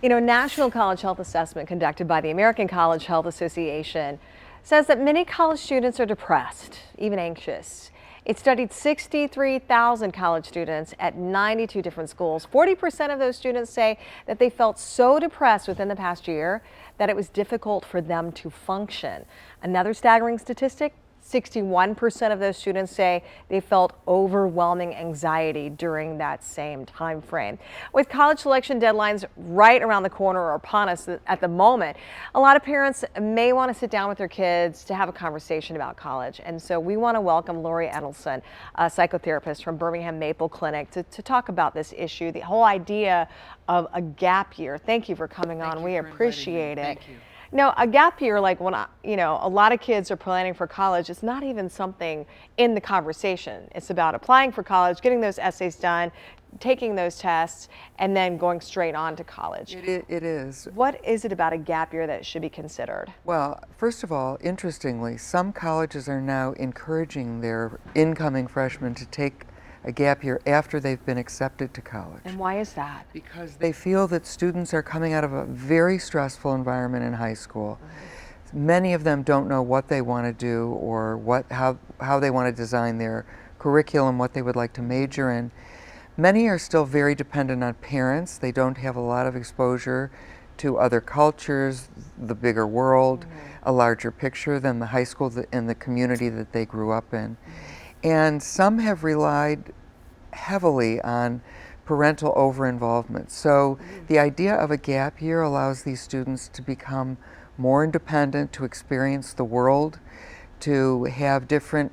You know, National College Health Assessment conducted by the American College Health Association says that many college students are depressed, even anxious. It studied 63,000 college students at 92 different schools. 40% of those students say that they felt so depressed within the past year that it was difficult for them to function. Another staggering statistic, 61% of those students say they felt overwhelming anxiety during that same time frame. With college selection deadlines right around the corner or upon us at the moment, a lot of parents may want to sit down with their kids to have a conversation about college. And so we want to welcome Lori Edelson, a psychotherapist from Birmingham Maple Clinic, to talk about this issue, the whole idea of a gap year. Thank you for coming on. We appreciate it. Thank you. No, a gap year, like when a lot of kids are planning for college, it's not even something in the conversation. It's about applying for college, getting those essays done, taking those tests, and then going straight on to college. It is. What is it about a gap year that should be considered? Well, first of all, interestingly, some colleges are now encouraging their incoming freshmen to take a gap year after they've been accepted to college. And why is that? Because they feel that students are coming out of a very stressful environment in high school. Many of them don't know what they want to do or how they want to design their curriculum, what they would like to major in. Many are still very dependent on parents. They don't have a lot of exposure to other cultures, the bigger world, a larger picture than the high school and the community that they grew up in. And some have relied heavily on parental over-involvement. So the idea of a gap year allows these students to become more independent, to experience the world, to have different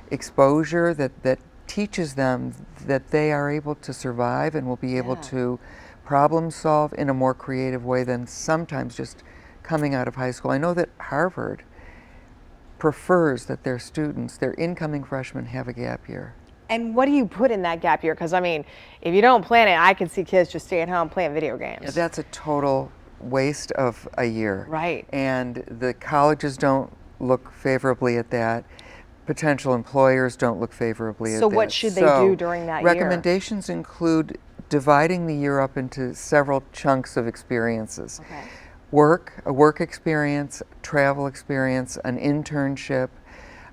exposure that teaches them that they are able to survive and will be able to problem solve in a more creative way than sometimes just coming out of high school. I know that Harvard prefers that their students, their incoming freshmen, have a gap year. And what do you put in that gap year? Because I mean, if you don't plan it, I can see kids just staying home playing video games. Yeah, that's a total waste of a year. Right. And the colleges don't look favorably at that. Potential employers don't look favorably at that. So what should they do during that year? Recommendations include dividing the year up into several chunks of experiences. Okay. A work experience, travel experience, an internship,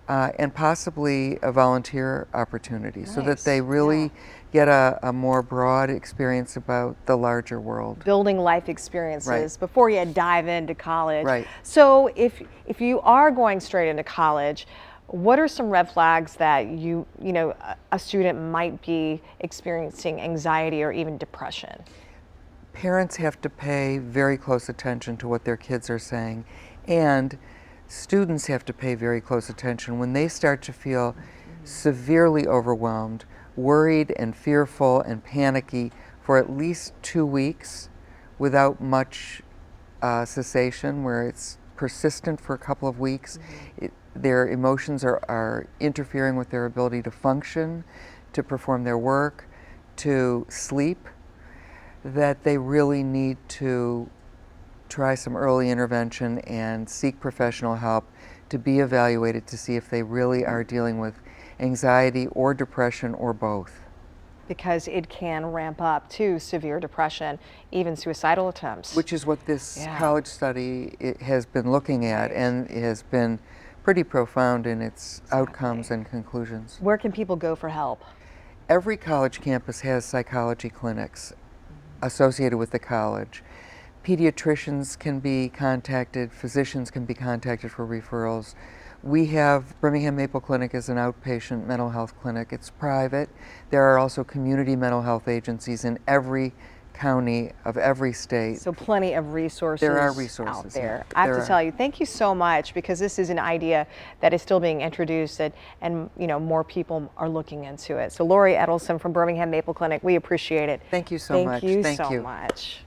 and possibly a volunteer opportunity, so that they really get a more broad experience about the larger world. Building life experiences before you dive into college. Right. So if you are going straight into college, what are some red flags that a student might be experiencing anxiety or even depression? Parents have to pay very close attention to what their kids are saying, and students have to pay very close attention when they start to feel severely overwhelmed, worried and fearful and panicky for at least 2 weeks without much cessation, where it's persistent for a couple of weeks. Their emotions are interfering with their ability to function, to perform their work, to sleep, that they really need to try some early intervention and seek professional help to be evaluated to see if they really are dealing with anxiety or depression or both. Because it can ramp up to severe depression, even suicidal attempts. Which is what this college study has been looking at, and it has been pretty profound in its outcomes and conclusions. Where can people go for help? Every college campus has psychology clinics associated with the college. Pediatricians can be contacted, physicians can be contacted for referrals. We have Birmingham Maple Clinic as an outpatient mental health clinic. It's private. There are also community mental health agencies in every county of every state. So plenty of resources. There are resources out there. Yeah. I have to tell you, thank you so much, because this is an idea that is still being introduced, and more people are looking into it. So Lori Edelson from Birmingham Maple Clinic, we appreciate it. Thank you so much. Thank you so much.